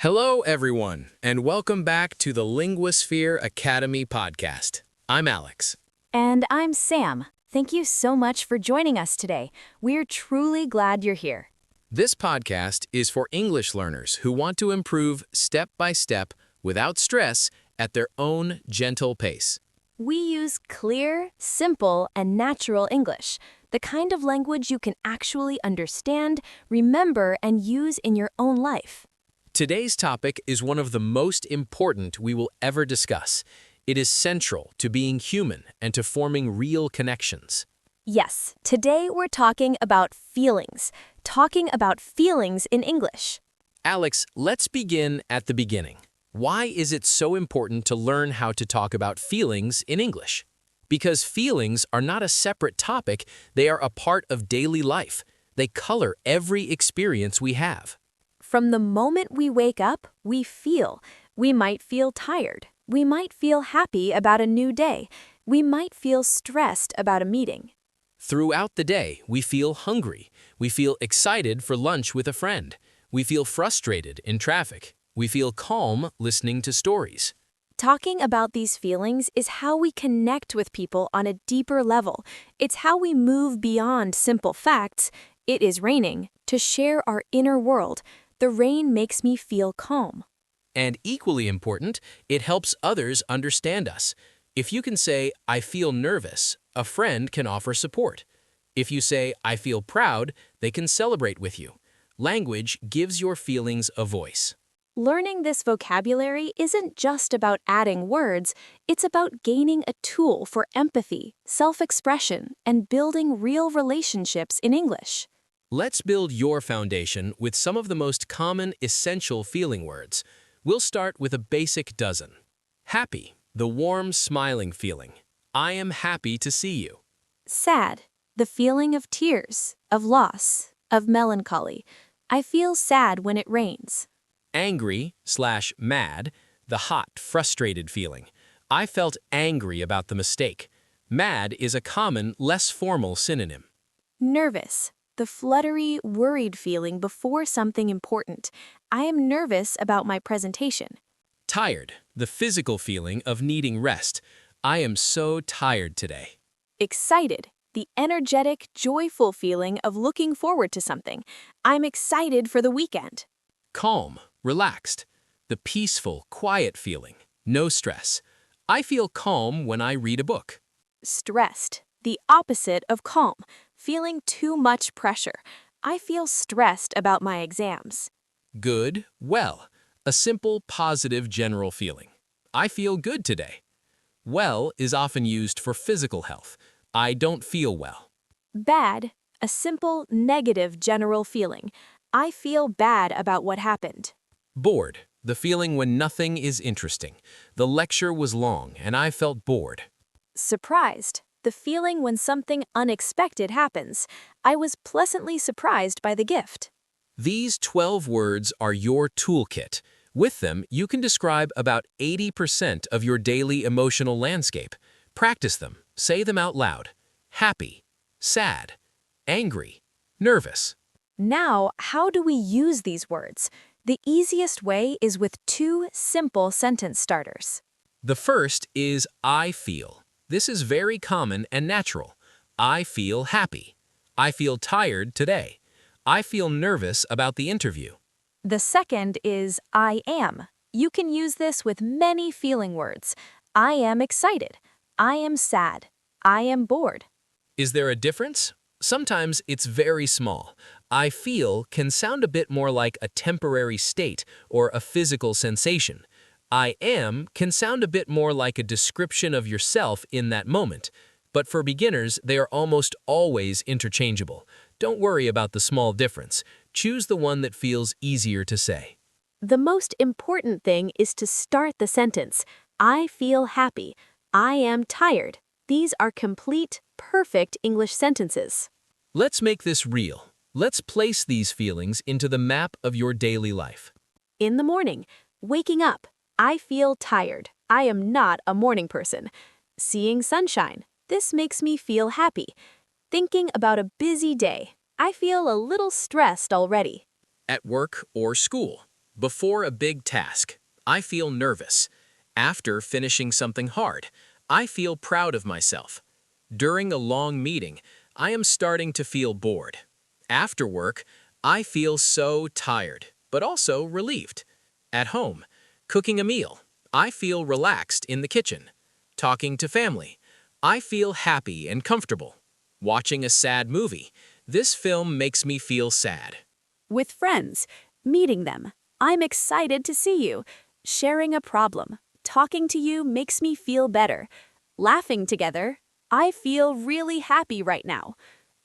Hello, everyone, and welcome back to the Linguosphere Academy podcast. I'm Alex. And I'm Sam. Thank you so much for joining us today. We're truly glad you're here. This podcast is for English learners who want to improve step by step without stress at their own gentle pace. We use clear, simple, and natural English, the kind of language you can actually understand, remember, and use in your own life. Today's topic is one of the most important we will ever discuss. It is central to being human and to forming real connections. Yes, today we're talking about feelings in English. Alex, let's begin at the beginning. Why is it so important to learn how to talk about feelings in English? Because feelings are not a separate topic, they are a part of daily life. They color every experience we have. From the moment we wake up, we feel. We might feel tired. We might feel happy about a new day. We might feel stressed about a meeting. Throughout the day, we feel hungry. We feel excited for lunch with a friend. We feel frustrated in traffic. We feel calm listening to stories. Talking about these feelings is how we connect with people on a deeper level. It's how we move beyond simple facts. It is raining, to share our inner world. The rain makes me feel calm. And equally important, it helps others understand us. If you can say, I feel nervous, a friend can offer support. If you say, I feel proud, they can celebrate with you. Language gives your feelings a voice. Learning this vocabulary isn't just about adding words, it's about gaining a tool for empathy, self-expression, and building real relationships in English. Let's build your foundation with some of the most common essential feeling words. We'll start with a basic dozen. Happy, the warm, smiling feeling. I am happy to see you. Sad, the feeling of tears, of loss, of melancholy. I feel sad when it rains. Angry/mad, the hot, frustrated feeling. I felt angry about the mistake. Mad is a common, less formal synonym. Nervous, the fluttery, worried feeling before something important. I am nervous about my presentation. Tired, the physical feeling of needing rest. I am so tired today. Excited, the energetic, joyful feeling of looking forward to something. I'm excited for the weekend. Calm, relaxed, the peaceful, quiet feeling. No stress. I feel calm when I read a book. Stressed, the opposite of calm, feeling too much pressure. I feel stressed about my exams. Good, well, a simple, positive general feeling. I feel good today. Well is often used for physical health. I don't feel well. Bad, a simple, negative general feeling. I feel bad about what happened. Bored, the feeling when nothing is interesting. The lecture was long and I felt bored. Surprised, the feeling when something unexpected happens. I was pleasantly surprised by the gift. These 12 words are your toolkit. With them, you can describe about 80% of your daily emotional landscape. Practice them. Say them out loud. Happy, sad, angry, nervous. Now, how do we use these words? The easiest way is with two simple sentence starters. The first is I feel. This is very common and natural. I feel happy. I feel tired today. I feel nervous about the interview. The second is I am. You can use this with many feeling words. I am excited. I am sad. I am bored. Is there a difference? Sometimes it's very small. I feel can sound a bit more like a temporary state or a physical sensation. I am can sound a bit more like a description of yourself in that moment. But for beginners, they are almost always interchangeable. Don't worry about the small difference. Choose the one that feels easier to say. The most important thing is to start the sentence. I feel happy. I am tired. These are complete, perfect English sentences. Let's make this real. Let's place these feelings into the map of your daily life. In the morning, waking up. I feel tired. I am not a morning person. Seeing sunshine. This makes me feel happy. Thinking about a busy day. I feel a little stressed already. At work or school. Before a big task, I feel nervous. After finishing something hard, I feel proud of myself. During a long meeting, I am starting to feel bored. After work, I feel so tired, but also relieved. At home, cooking a meal, I feel relaxed in the kitchen. Talking to family, I feel happy and comfortable. Watching a sad movie, this film makes me feel sad. With friends, meeting them, I'm excited to see you. Sharing a problem, talking to you makes me feel better. Laughing together, I feel really happy right now.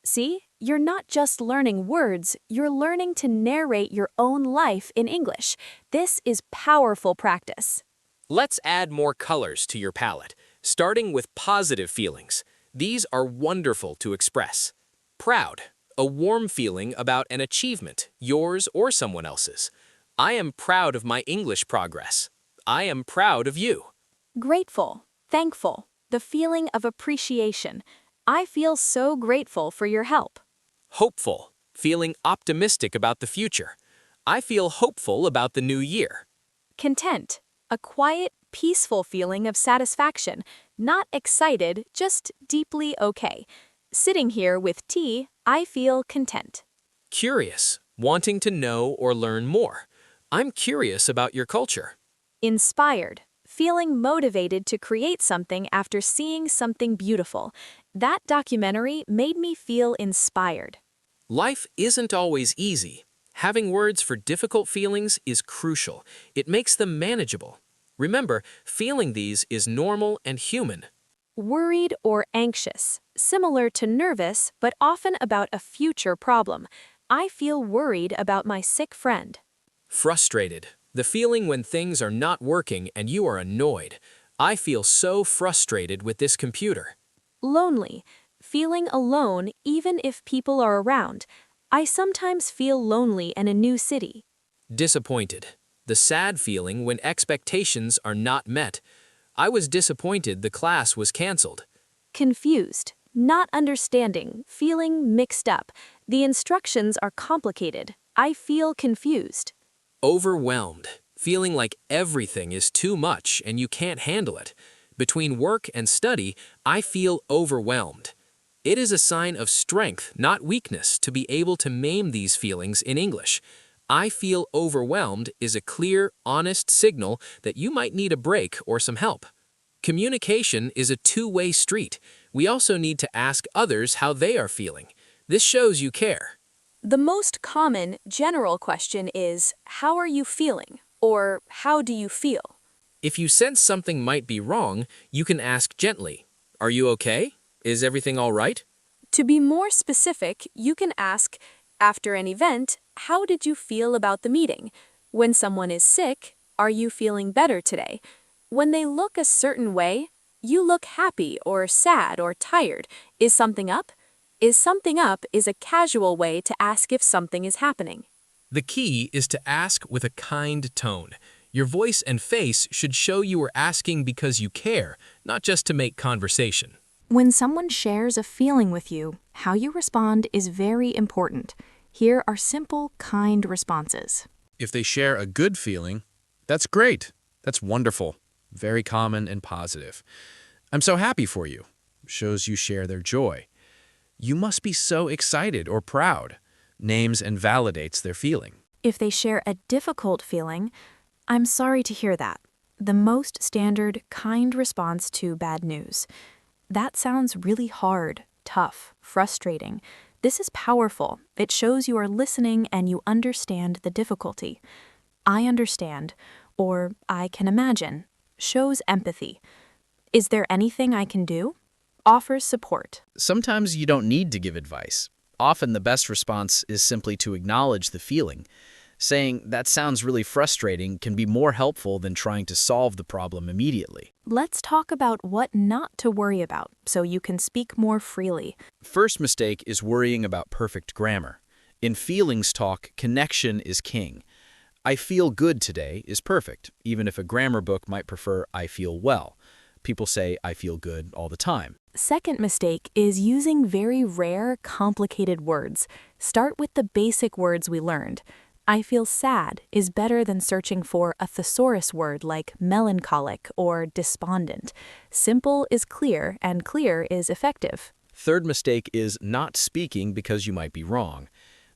See, you're not just learning words, you're learning to narrate your own life in English. This is powerful practice. Let's add more colors to your palette, starting with positive feelings. These are wonderful to express. Proud, a warm feeling about an achievement, yours or someone else's. I am proud of my English progress. I am proud of you. Grateful, thankful, the feeling of appreciation. I feel so grateful for your help. Hopeful, feeling optimistic about the future. I feel hopeful about the new year. Content, a quiet, peaceful feeling of satisfaction, not excited, just deeply okay. Sitting here with tea, I feel content. Curious, wanting to know or learn more. I'm curious about your culture. Inspired, feeling motivated to create something after seeing something beautiful. That documentary made me feel inspired. Life isn't always easy. Having words for difficult feelings is crucial. It makes them manageable. Remember, feeling these is normal and human. Worried or anxious, similar to nervous, but often about a future problem. I feel worried about my sick friend. Frustrated, the feeling when things are not working and you are annoyed. I feel so frustrated with this computer. Lonely, feeling alone even if people are around. I sometimes feel lonely in a new city. Disappointed, the sad feeling when expectations are not met. I was disappointed the class was canceled. Confused, not understanding, feeling mixed up. The instructions are complicated. I feel confused. Overwhelmed, feeling like everything is too much and you can't handle it. Between work and study, I feel overwhelmed. It is a sign of strength, not weakness, to be able to name these feelings in English. I feel overwhelmed is a clear, honest signal that you might need a break or some help. Communication is a two-way street. We also need to ask others how they are feeling. This shows you care. The most common general question is, how are you feeling? Or how do you feel? If you sense something might be wrong, you can ask gently, "Are you okay? Is everything all right?" To be more specific, you can ask, after an event, how did you feel about the meeting? When someone is sick, are you feeling better today? When they look a certain way, you look happy or sad or tired. Is something up? Is something up is a casual way to ask if something is happening. The key is to ask with a kind tone. Your voice and face should show you are asking because you care, not just to make conversation. When someone shares a feeling with you, how you respond is very important. Here are simple, kind responses. If they share a good feeling, that's great. That's wonderful. Very common and positive. I'm so happy for you. Shows you share their joy. You must be so excited or proud. Names and validates their feeling. If they share a difficult feeling, I'm sorry to hear that. The most standard, kind response to bad news. That sounds really hard, tough, frustrating. This is powerful. It shows you are listening and you understand the difficulty. I understand, or I can imagine, shows empathy. Is there anything I can do? Offers support. Sometimes you don't need to give advice. Often the best response is simply to acknowledge the feeling. Saying, "That sounds really frustrating," can be more helpful than trying to solve the problem immediately. Let's talk about what not to worry about so you can speak more freely. First mistake is worrying about perfect grammar. In feelings talk, connection is king. "I feel good today" is perfect, even if a grammar book might prefer "I feel well." People say "I feel good" all the time. Second mistake is using very rare, complicated words. Start with the basic words we learned. I feel sad is better than searching for a thesaurus word like melancholic or despondent. Simple is clear, and clear is effective. Third mistake is not speaking because you might be wrong.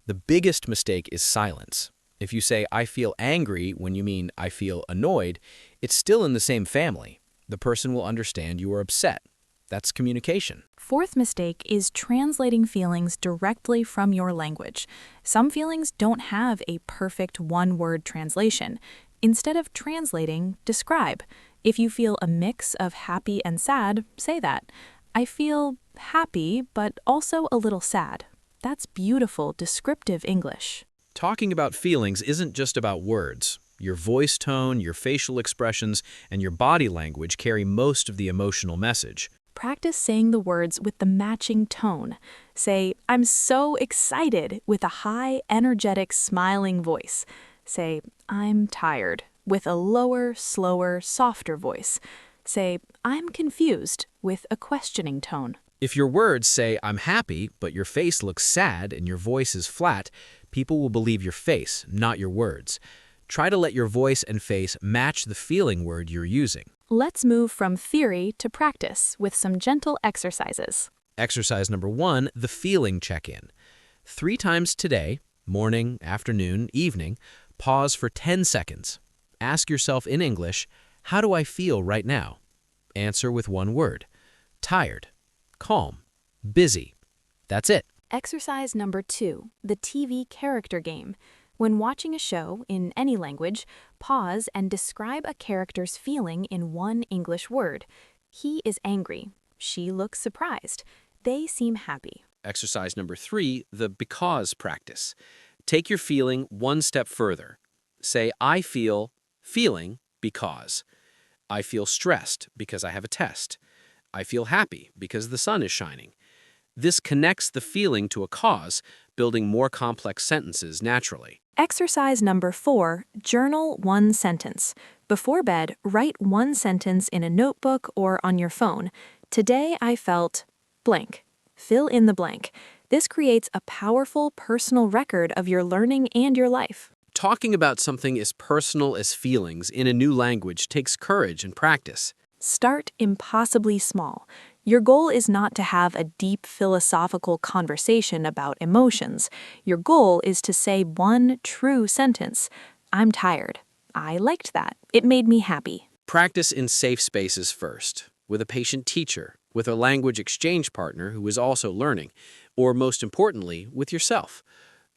The biggest mistake is silence. If you say, I feel angry when you mean I feel annoyed, it's still in the same family. The person will understand you are upset. That's communication. Fourth mistake is translating feelings directly from your language. Some feelings don't have a perfect one-word translation. Instead of translating, describe. If you feel a mix of happy and sad, say that. I feel happy, but also a little sad. That's beautiful, descriptive English. Talking about feelings isn't just about words. Your voice tone, your facial expressions, and your body language carry most of the emotional message. Practice saying the words with the matching tone. Say, I'm so excited with a high, energetic, smiling voice. Say, I'm tired with a lower, slower, softer voice. Say, I'm confused with a questioning tone. If your words say, I'm happy, but your face looks sad and your voice is flat, people will believe your face, not your words. Try to let your voice and face match the feeling word you're using. Let's move from theory to practice with some gentle exercises. Exercise number 1, the feeling check-in. 3 times today, morning, afternoon, evening, pause for 10 seconds. Ask yourself in English, how do I feel right now? Answer with one word. Tired, calm, busy. That's it. Exercise number 2, the TV character game. When watching a show in any language, pause and describe a character's feeling in one English word. He is angry. She looks surprised. They seem happy. Exercise number 3, the because practice. Take your feeling one step further. Say, I feel, feeling, because. I feel stressed because I have a test. I feel happy because the sun is shining. This connects the feeling to a cause, building more complex sentences naturally. Exercise number 4, journal one sentence. Before bed, write one sentence in a notebook or on your phone. Today I felt blank. Fill in the blank. This creates a powerful personal record of your learning and your life. Talking about something as personal as feelings in a new language takes courage and practice. Start impossibly small. Your goal is not to have a deep philosophical conversation about emotions. Your goal is to say one true sentence. I'm tired. I liked that. It made me happy. Practice in safe spaces first, with a patient teacher, with a language exchange partner who is also learning, or most importantly, with yourself.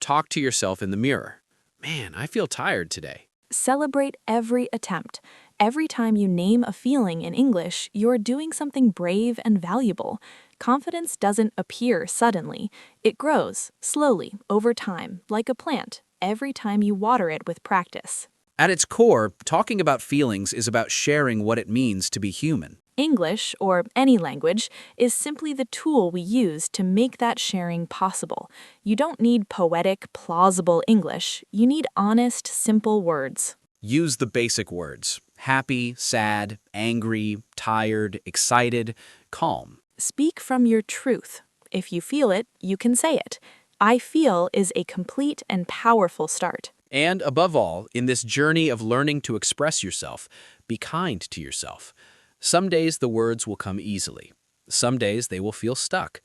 Talk to yourself in the mirror. Man, I feel tired today. Celebrate every attempt. Every time you name a feeling in English, you're doing something brave and valuable. Confidence doesn't appear suddenly. It grows, slowly, over time, like a plant, every time you water it with practice. At its core, talking about feelings is about sharing what it means to be human. English, or any language, is simply the tool we use to make that sharing possible. You don't need poetic, plausible English. You need honest, simple words. Use the basic words. Happy, sad, angry, tired, excited, calm. Speak from your truth. If you feel it, you can say it. I feel is a complete and powerful start. And above all, in this journey of learning to express yourself, be kind to yourself. Some days the words will come easily. Some days they will feel stuck.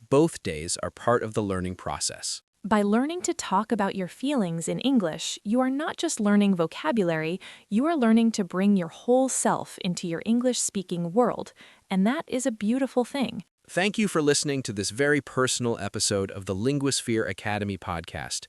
Both days are part of the learning process. By learning to talk about your feelings in English, you are not just learning vocabulary, you are learning to bring your whole self into your English-speaking world, and that is a beautiful thing. Thank you for listening to this very personal episode of the Linguosphere Academy podcast.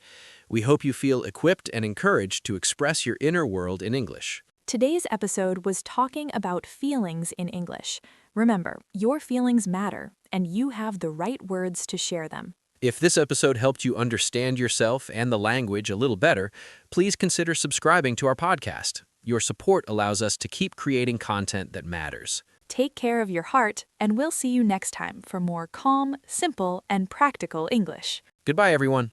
We hope you feel equipped and encouraged to express your inner world in English. Today's episode was talking about feelings in English. Remember, your feelings matter, and you have the right words to share them. If this episode helped you understand yourself and the language a little better, please consider subscribing to our podcast. Your support allows us to keep creating content that matters. Take care of your heart, and we'll see you next time for more calm, simple, and practical English. Goodbye, everyone.